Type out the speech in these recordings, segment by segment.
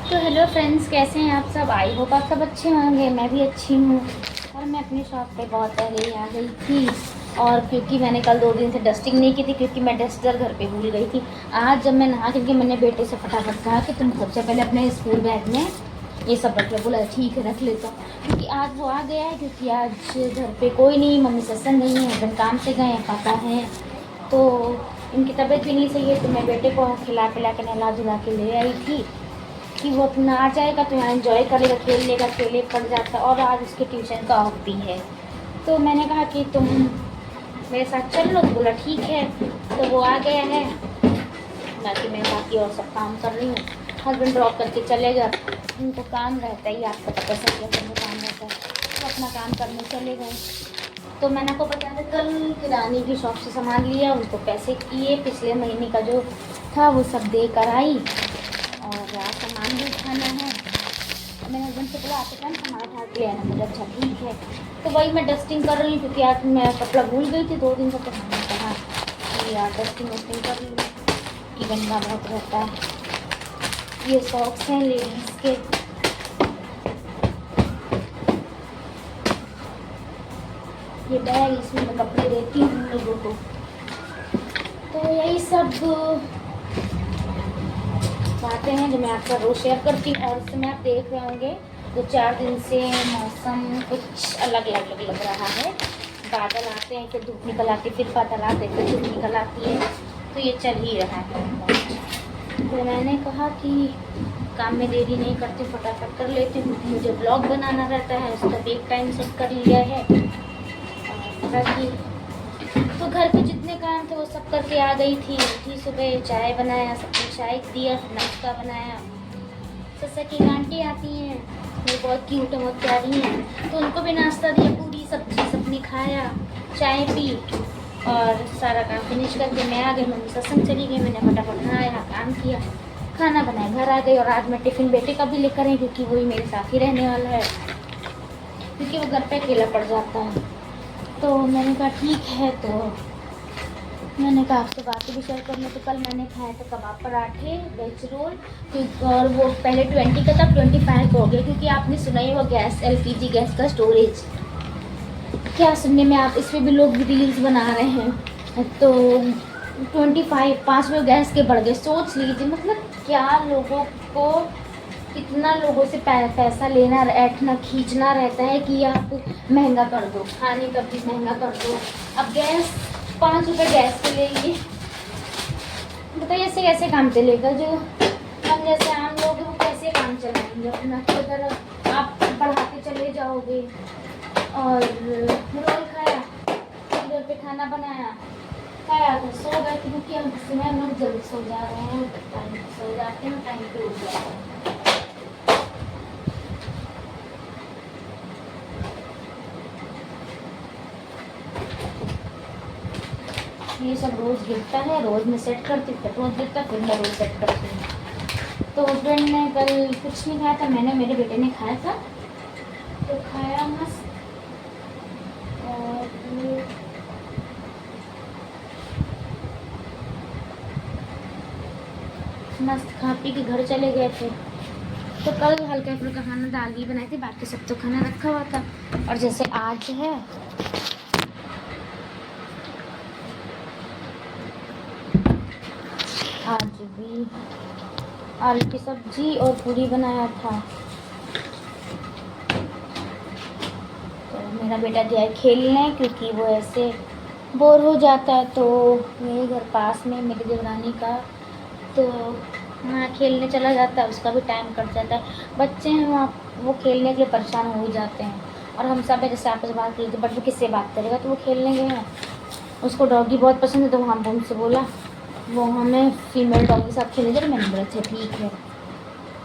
तो hello friends, कैसे हैं आप सब। आई होप आप सब अच्छे होंगे। मैं भी अच्छी हूँ। और मैं अपनी शॉप पे बहुत पहले ही आ गई थी। और क्योंकि मैंने कल 2 दिन से डस्टिंग नहीं की थी, क्योंकि मैं डस्टर घर पे भूल गई थी। आज जब मैं नहा करके मैंने बेटे से फटाफट कहा कि तुम सबसे पहले अपने स्कूल बैग में ये सब रख लो। बोला ठीक है रख लेता हूँ, क्योंकि आज वो आ गया है। क्योंकि आज घर पे कोई नहीं, मम्मी सत्संग नहीं है, हस्बैंड काम से गए हैं, पापा हैं, तो इनकी तबीयत भी नहीं सही है। तो मैं बेटे को खिला पिला के नहला धुला के ले आई थी कि वो अपना आ जाएगा तो यहाँ एंजॉय करेगा, खेल लेगा, अकेले पड़ जाता। और आज उसके ट्यूशन का ऑफ भी है, तो मैंने कहा कि तुम मेरे साथ चल लो। तो बोला ठीक है। तो वो आ गया है, बाकी मैं बाकी और सब काम कर रही हूँ। हस्बैंड ड्रॉप करके चले गए, उनको काम रहता ही, आपको पता सब में काम रहता है, तो अपना काम करने चले गए। तो मैंने आपको पता है कल किराने की शॉप से सामान लिया, उनको पैसे किए, पिछले महीने का जो था वो सब दे कर आई। और आज सामान भी उठाना है। मैंने हस्बैंड से बोला आपके टाइम सामान उठा के आना। मुझे अच्छा ठीक है। तो वही मैं डस्टिंग कर रही हूँ, क्योंकि आज मैं कपड़ा भूल गई थी 2 दिन से। तो मैंने कहा कि यार डस्टिंग वस्टिंग कर लूँ, कि गंदा बहुत रहता है। ये सॉक्स हैं लेडीज़ के, ये बैग, इसमें मैं कपड़े देती हूँ लोगों को। तो यही सब बातें हैं जो मैं आपका रोज़ शेयर करती हूँ। और इस समय आप देख रहे होंगे 2-4 दिन से मौसम कुछ अलग अलग लग रहा है। बादल आते हैं, फिर धूप निकल आती है, फिर बादल आते हैं, फिर धूप निकल आती है। तो ये चल ही रहा है। तो मैंने कहा कि काम में देरी नहीं करती, फटाफट कर लेती हूँ। मुझे ब्लॉग बनाना रहता है, उसका भी एक टाइम सेट कर लिया है। बाकी तो घर पे जितने काम थे वो सब करके आ गई थी। उठी सुबह, चाय बनाया, सबको चाय दिया, नाश्ता बनाया। सस्सा की आंटी आती हैं, वो बहुत क्यूट है, बहुत प्यारी हैं, तो उनको भी नाश्ता दिया, पूरी सब्जी सबने खाया, चाय पी। और सारा काम फिनिश करके मैं आ गई। मम्मी सत्संग चली गई, मैंने फटाफट नहाया, काम किया, खाना बनाया, घर आ गई। और आज मैं टिफ़िन बेटे का भी लेकर आई, क्योंकि वही मेरे साथ ही रहने वाला है, क्योंकि वो घर पे अकेला पड़ जाता है। तो मैंने कहा ठीक है। तो मैंने कहा आपसे बातें भी शेयर करने। तो कल मैंने खाया था कबाब पराठे, वेज रोल, और वो पहले 20 का था, 25 हो गया, क्योंकि आपने सुना ही वो गैस, LPG गैस का स्टोरेज, क्या सुनने में आप, इस पर भी लोग रील्स बना रहे हैं। तो 25 5वें गैस के बढ़ गए। सोच लीजिए, मतलब क्या लोगों को, कितना लोगों से पैसा लेना, ऐठना, खींचना रहता है कि आप महंगा कर दो, खाने का भी महंगा कर दो। अब गैस 5 रुपये गैस के लिए, बताइए ऐसे कैसे काम चलेगा। जो हम जैसे आम लोग हैं वो कैसे काम चलाएंगे अपना। तो अगर आप बढ़ाते चले जाओगे। और रोल खाया, घर पे खाना बनाया, खाया तो सो गए, क्योंकि हम समय हम लोग जल्दी सो जा रहे हैं, टाइम पे सो जाते हैं, टाइम पे उठ जाते हैं। ये सब रोज़ गिरता है, रोज़ मैं सेट करती हूँ, फिर रोज़ गिरता, फिर मैं रोज़ सेट करती हूँ। तो हस्बैंड ने कल कुछ नहीं खाया था, मैंने, मेरे बेटे ने खाया था, तो खाया मस्त। और मस्त खा पी के घर चले गए थे। तो कल हल्का फुल्का खाना दाल ही बनाई थी, बाकी सब तो खाना रखा हुआ था। और जैसे आज है, आज भी आलू की सब्जी और पूरी बनाया था। तो मेरा बेटा गया है खेलने, क्योंकि वो ऐसे बोर हो जाता है। तो मेरे घर पास में मेरी देवरानी का, तो वहाँ खेलने चला जाता है, उसका भी टाइम कट जाता है। बच्चे हैं वहाँ, वो खेलने के लिए परेशान हो ही जाते हैं। और हम सब है जैसे आपस में बात कर लेते, बट वो किससे बात करेगा। तो वो खेलने गए हैं, उसको डॉगी बहुत पसंद है, तो हम हमसे बोला वो हमें फीमेल डॉग के साथ खेलने। मैंने बोला अच्छा ठीक है।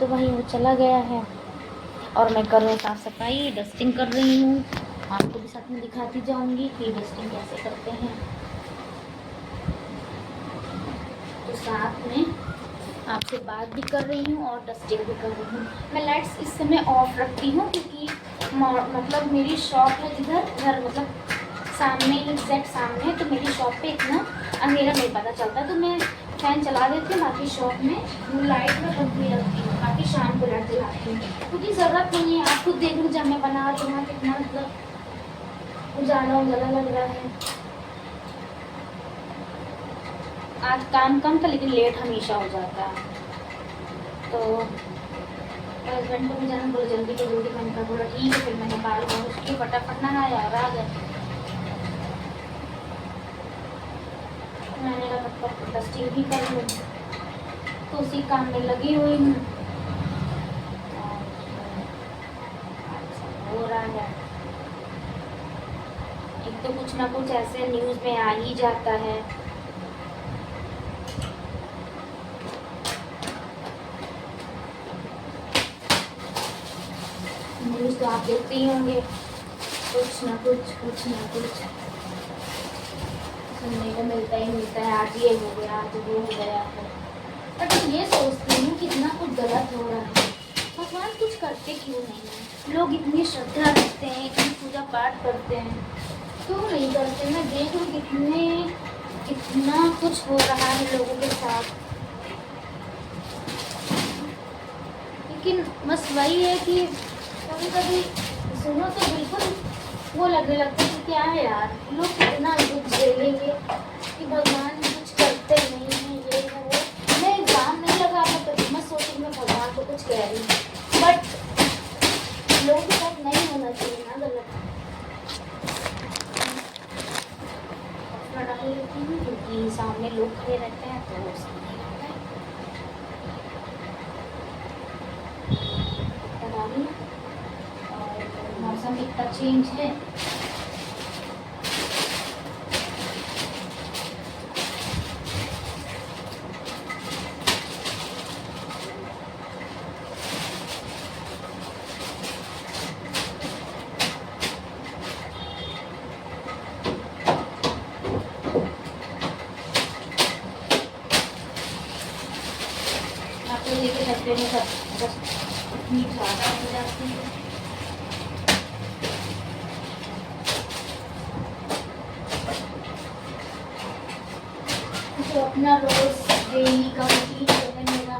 तो वहीं वो चला गया है। और मैं कर रही हूँ साफ़ सफाई, डस्टिंग कर रही हूँ। आपको भी साथ में दिखाती जाऊँगी कि डस्टिंग कैसे करते हैं। तो साथ में आपसे बात भी कर रही हूँ और डस्टिंग भी कर रही हूँ। मैं लाइट्स इस समय ऑफ रखती हूँ, क्योंकि मतलब मेरी शॉप है जिधर, घर मतलब सामने ही, सेट सामने है, तो मेरी शॉप पे इतना अंधेरा नहीं पता चलता। तो मैं फैन चला देती हूँ, बाकी शॉप में लाइट में पंखी रखती हूँ, बाकी शाम को लाइट जलाती हूँ क्योंकि ज़रूरत नहीं है। आप खुद देख लो जब मैं बना रही हूँ कितना मतलब उजाला उजाला लग रहा है। आज काम कम था लेकिन लेट हमेशा हो जाता है। तो हस्बैंड को भी जाना बोला जल्दी तो जल्दी, मैंने कहा बोला ठीक है। फिर मैंने बाल वॉश किए, फटाफट नहाया और आ गए। मैंने कहा डस्टिंग भी कर लूँ, तो उसी काम में लगी हुई हूँ। हो रहा है एक तो कुछ ना कुछ ऐसे न्यूज़ में आ ही जाता है। न्यूज़ तो आप देखते ही होंगे, कुछ ना कुछ सुनने को मिलता है। आज ये हो गया, आज वो हो गया है। बट ये सोचती हूँ कितना कुछ गलत हो रहा है, भगवान कुछ करते क्यों नहीं है? लोग इतनी श्रद्धा रखते हैं, इतनी पूजा पाठ करते हैं, क्यों नहीं करते? मैं देख लूँ कितना कुछ हो रहा है लोगों के साथ। लेकिन बस वही है कि कभी कभी सुनो तो बिल्कुल वो लगने लगता है कि क्या है यार, लोग कितना दुख झेलेंगे कि भगवान कुछ करते नहीं हैं, ये है वो। मैं एग्जाम नहीं लगा पाता तो मैं सोची मैं भगवान को कुछ कह रही हूँ, बट लोगों के साथ नहीं होना चाहिए ना गलत। डाल लेती हूँ क्योंकि सामने लोग खड़े रहते हैं तो सामने रहता है। और मौसम इतना चेंज है, लेके डब्बे में सब बस इतनी ज़्यादा हो जाती है। तो अपना रोज डेली का रूटीन है मेरा,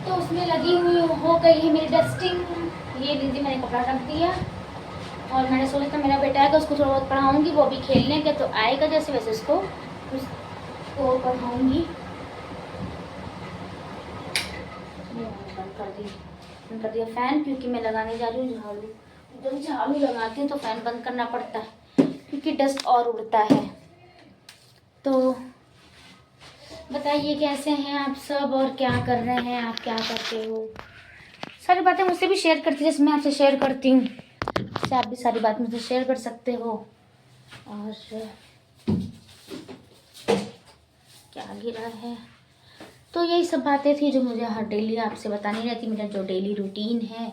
तो उसमें लगी हुई हो गई है मेरी डस्टिंग। ये दीदी मैंने कपड़ा रख दिया और मैंने सोचा था मेरा बेटा आएगा उसको थोड़ा बहुत पढ़ाऊँगी, वो भी खेलने के तो आएगा जैसे वैसे उसको पढ़ाऊँगी। बंद कर दिया फ़ैन क्योंकि मैं लगाने जा रही हूँ झाड़ू। जब झाड़ू लगाती हूँ तो फ़ैन बंद करना पड़ता है क्योंकि डस्ट और उड़ता है। तो बताइए कैसे हैं आप सब और क्या कर रहे हैं, आप क्या करते हो? सारी बातें मुझसे भी शेयर करती जैसे मैं आपसे शेयर करती हूँ, जैसे आप भी सारी बात मुझसे शेयर कर सकते हो। और क्या गिरा है, तो यही सब बातें थी जो मुझे हर डेली आपसे बतानी रहती। मेरा जो डेली रूटीन है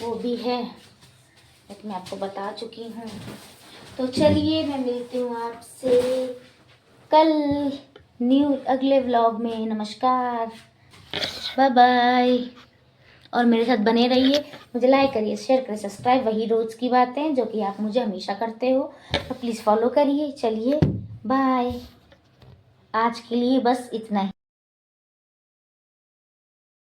वो भी है, लेकिन मैं आपको बता चुकी हूँ। तो चलिए मैं मिलती हूँ आपसे कल न्यू अगले व्लॉग में। नमस्कार, बाय बाय। और मेरे साथ बने रहिए, मुझे लाइक करिए, शेयर करिए, सब्सक्राइब, वही रोज़ की बातें जो कि आप मुझे हमेशा करते हो, तो प्लीज़ फॉलो करिए। चलिए बाय, आज के लिए बस इतना ही।